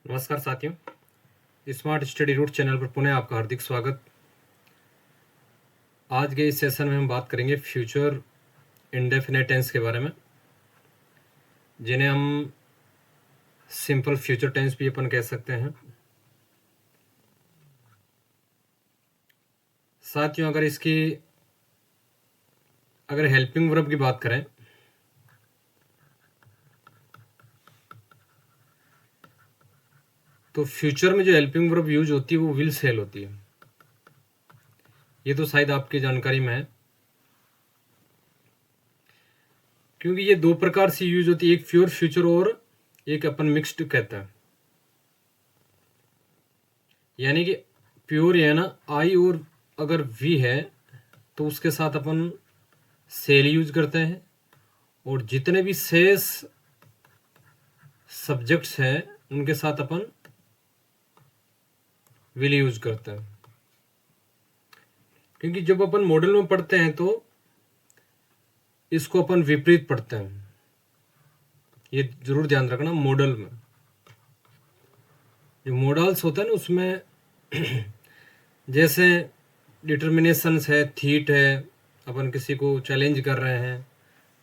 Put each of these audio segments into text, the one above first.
नमस्कार साथियों, smart study root channel पर पुनः आपका हार्दिक स्वागत। आज के इस सेशन में हम बात करेंगे फ्यूचर इंडेफिनिट टेंस के बारे में, जिन्हें हम सिंपल फ्यूचर टेंस भी अपन कह सकते हैं। साथियों, अगर हेल्पिंग वर्ब की बात करें तो फ्यूचर में जो हेल्पिंग वर्ब यूज होती है वो विल से हेल होती है। ये तो शायद आपकी जानकारी में है, क्योंकि ये दो प्रकार से यूज होती है, एक प्योर फ्यूचर और एक अपन मिक्स्ड कहता है। यानी कि प्योर है ना, आई और अगर वी है तो उसके साथ अपन सेल यूज करते हैं, और जितने भी शेष सब्जेक्ट्स हैं उनके साथ अपन विल यूज करते हैं। क्योंकि जब अपन मॉडल में पढ़ते हैं तो इसको अपन विपरीत पढ़ते हैं, ये जरूर ध्यान रखना। मॉडल में जो मॉडल्स होते हैं ना, उसमें जैसे डिटर्मिनेशंस है, थीट है, अपन किसी को चैलेंज कर रहे हैं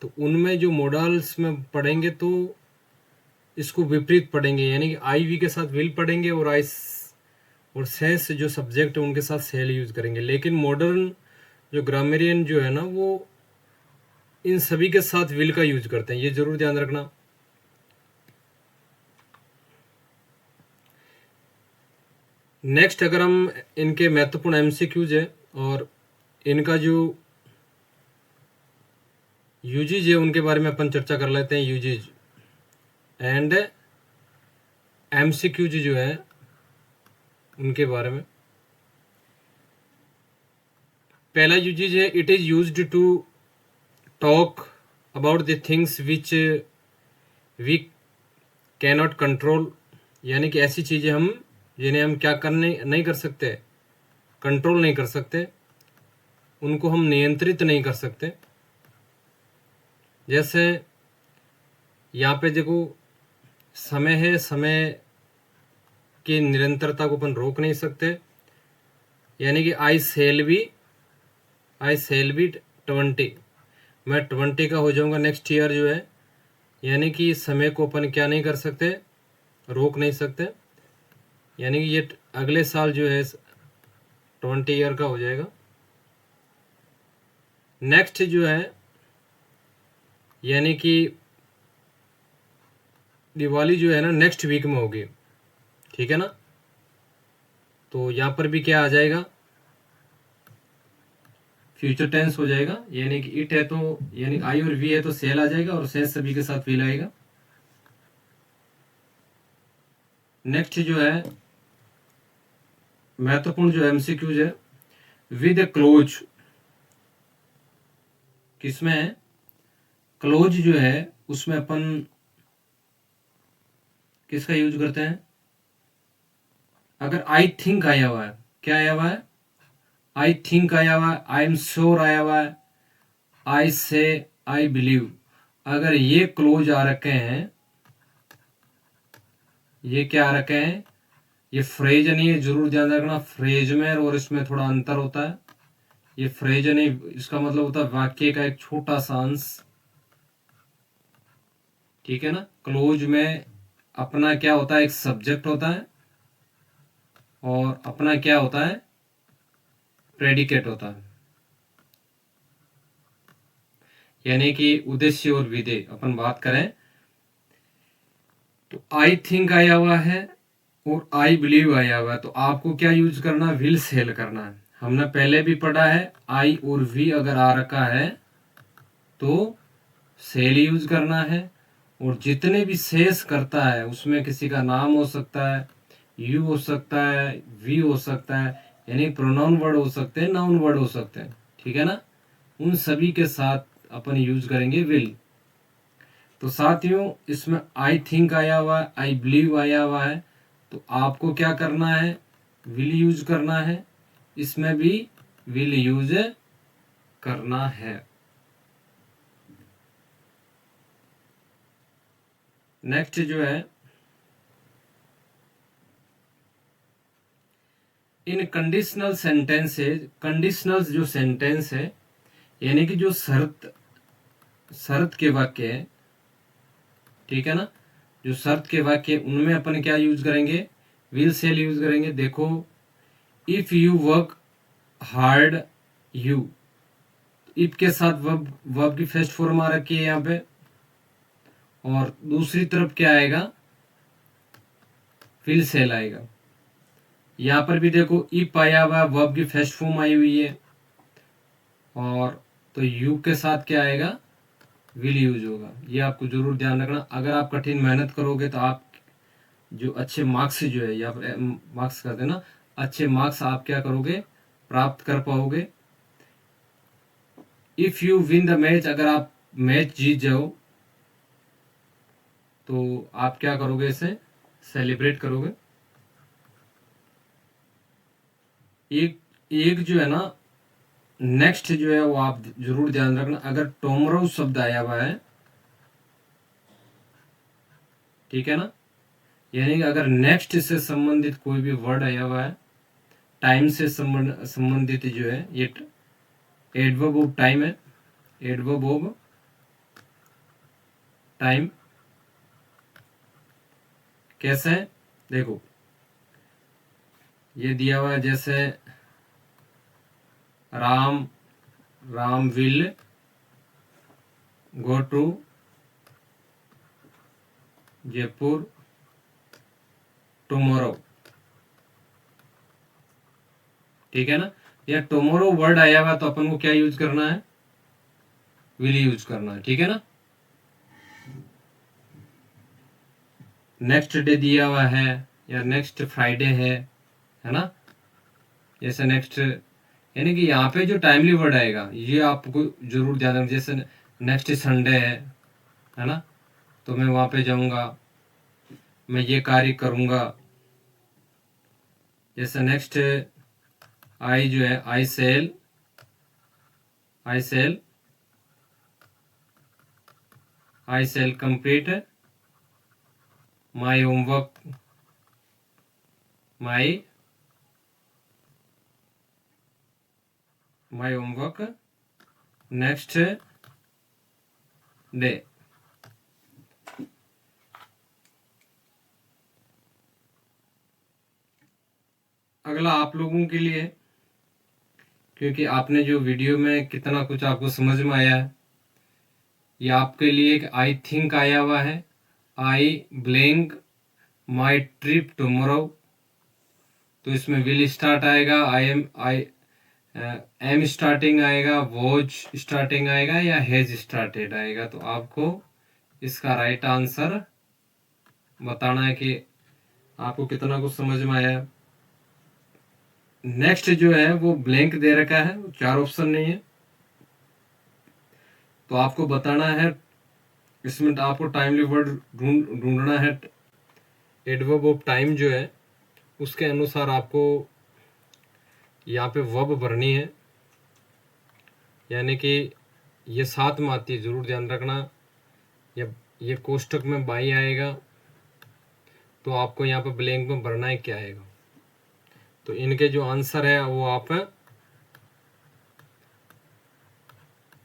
तो उनमें जो मॉडल्स में पढ़ेंगे तो इसको विपरीत पढ़ेंगे, यानी कि आई वी के साथ विल पढ़ेंगे और आई और सेंस जो सब्जेक्ट है उनके साथ सेल यूज करेंगे। लेकिन मॉडर्न जो ग्रामेरियन जो है ना, वो इन सभी के साथ विल का यूज करते हैं, ये जरूर ध्यान रखना। नेक्स्ट, अगर हम इनके महत्वपूर्ण एमसीक्यूज है और इनका जो यूजेज है उनके बारे में अपन चर्चा कर लेते हैं। यूजेज एंड एमसीक्यूज जो है उनके बारे में। पहला यूजेज है, it is used to talk about the things which we cannot control, यानी कि ऐसी चीजें हम जिन्हें हम क्या करने नहीं कर सकते, कंट्रोल नहीं कर सकते, उनको हम नियंत्रित नहीं कर सकते। जैसे यहाँ पे देखो, समय है, समय की निरंतरता को अपन रोक नहीं सकते, यानी कि आई सेल बी 20, मैं 20 का हो जाऊंगा नेक्स्ट ईयर जो है, यानी कि समय को अपन क्या नहीं कर सकते, रोक नहीं सकते, यानी कि ये अगले साल जो है 20 ईयर का हो जाएगा। नेक्स्ट जो है, यानी कि दिवाली जो है ना नेक्स्ट वीक में होगी, ठीक है ना। तो यहाँ पर भी क्या आ जाएगा, फ्यूचर टेंस हो जाएगा, यानी कि इट है तो यानी आई और वी है तो सेल आ जाएगा और सेल सभी के साथ विल आएगा। नेक्स्ट जो है महत्वपूर्ण जो एमसीक्यूज है, विद ए क्लोज, किसमें है, क्लोज जो है उसमें अपन किसका यूज करते हैं। अगर आई थिंक आया हुआ है, क्या आया हुआ है, आई थिंक आया हुआ है, आई एम श्योर आया हुआ है, आई से, आई बिलीव, अगर ये क्लोज आ रखे हैं, ये क्या आ रखे हैं, ये फ्रेज नहीं है, जरूर ध्यान रखना। फ्रेज में और इसमें थोड़ा अंतर होता है। ये फ्रेज नहीं, इसका मतलब होता है वाक्य का एक छोटा सा अंश, ठीक है ना। क्लोज में अपना क्या होता है, एक सब्जेक्ट होता है और अपना क्या होता है, प्रेडिकेट होता है, यानी कि उद्देश्य और विधेय अपन बात करें तो आई थिंक आया हुआ है और आई बिलीव आया हुआ है, तो आपको क्या यूज करना है, विल सेल करना है। हमने पहले भी पढ़ा है, आई और वी अगर आ रखा है तो सेल यूज करना है, और जितने भी शेष करता है उसमें किसी का नाम हो सकता है, यू हो सकता है, वी हो सकता है, यानी प्रोनाउन वर्ड हो सकते हैं, नाउन वर्ड हो सकते हैं, ठीक है ना। उन सभी के साथ अपन यूज करेंगे विल। तो साथियों, इसमें आई थिंक आया हुआ है, आई बिलीव आया हुआ है, तो आपको क्या करना है, विल यूज करना है, इसमें भी विल यूज करना है। नेक्स्ट जो है, इन कंडीशनल सेंटेंसेज, कंडीशनल जो सेंटेंस है यानी कि जो शर्त के वाक्य है, ठीक है ना, जो शर्त के वाक्य उनमें अपन क्या यूज करेंगे, विल सेल यूज करेंगे। देखो, if you work hard you, if के साथ वर्ब की फर्स्ट फॉर्म आ रखी है यहाँ पे, और दूसरी तरफ क्या आएगा, विल सेल आएगा। यहाँ पर भी देखो इफ आया हुआ, वर्ब की फर्स्ट फॉर्म आई हुई है, और तो यू के साथ क्या आएगा, विल यूज होगा। ये आपको जरूर ध्यान रखना। अगर आप कठिन मेहनत करोगे तो आप जो अच्छे मार्क्स जो है, या मार्क्स कहते हैं ना, अच्छे मार्क्स आप क्या करोगे, प्राप्त कर पाओगे। If you win the match, अगर आप मैच जीत जाओ तो आप क्या करोगे, इसे सेलिब्रेट करोगे। एक जो है ना, नेक्स्ट जो है वो आप जरूर ध्यान रखना। अगर टुमारो शब्द आया हुआ है, ठीक है ना, यानी कि अगर नेक्स्ट से संबंधित कोई भी वर्ड आया हुआ है, टाइम से संबंधित जो है, ये एडवर्ब ऑफ टाइम है, एडवर्ब ऑफ टाइम कैसे है, देखो ये दिया हुआ है, जैसे Ram will go to Jaipur tomorrow, ठीक है ना। या टुमारो वर्ड आया हुआ तो अपन को क्या यूज करना है, विल यूज करना है, ठीक है ना। नेक्स्ट डे दिया हुआ है, या नेक्स्ट फ्राइडे है ना, जैसे नेक्स्ट, यानी कि यहाँ पे जो टाइमली वर्ड आएगा ये आपको जरूर ध्यान रखना। जैसे नेक्स्ट संडे है ना, तो मैं वहां पे जाऊंगा, मैं ये कार्य करूंगा। जैसे नेक्स्ट आई जो है, I shall complete my homework my homework next day. अगला आप लोगों के लिए, क्योंकि आपने जो वीडियो में कितना कुछ आपको समझ में आया है, ये आपके लिए एक आई थिंक आया हुआ है, आई ब्लैंक माई ट्रिप टुमारो, तो इसमें विल स्टार्ट आएगा, एम स्टार्टिंग आएगा, वॉज स्टार्टिंग आएगा, या हैज स्टार्टेड आएगा। तो आपको इसका राइट आंसर बताना है कि आपको कितना कुछ समझ में आया। नेक्स्ट जो है वो ब्लैंक दे रखा है, 4 ऑप्शन नहीं है, तो आपको बताना है, इसमें आपको टाइमली वर्ड ढूंढना है। एडवर्ब ऑफ टाइम जो है उसके अनुसार आपको यहाँ पे वर्ब भरनी है, यानी कि ये साथ में आती है, जरूर ध्यान रखना। ये कोष्टक में बाई आएगा, तो आपको यहाँ पे ब्लैंक में भरना है क्या आएगा। तो इनके जो आंसर है वो आप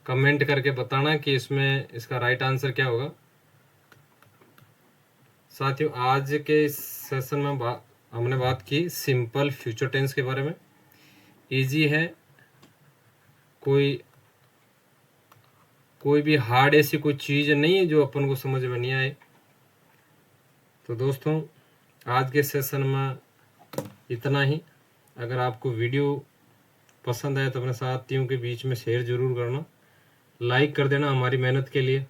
कमेंट करके बताना कि इसमें इसका राइट आंसर क्या होगा। साथियों, आज के सेशन में हमने बात की सिंपल फ्यूचर टेंस के बारे में। इजी है, कोई भी हार्ड ऐसी कोई चीज़ नहीं है जो अपन को समझ में नहीं आए। तो दोस्तों, आज के सेशन में इतना ही। अगर आपको वीडियो पसंद आए तो अपने साथियों के बीच में शेयर जरूर करना, लाइक कर देना हमारी मेहनत के लिए।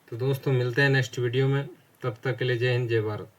तो दोस्तों, मिलते हैं नेक्स्ट वीडियो में, तब तक के लिए जय हिंद, जय भारत।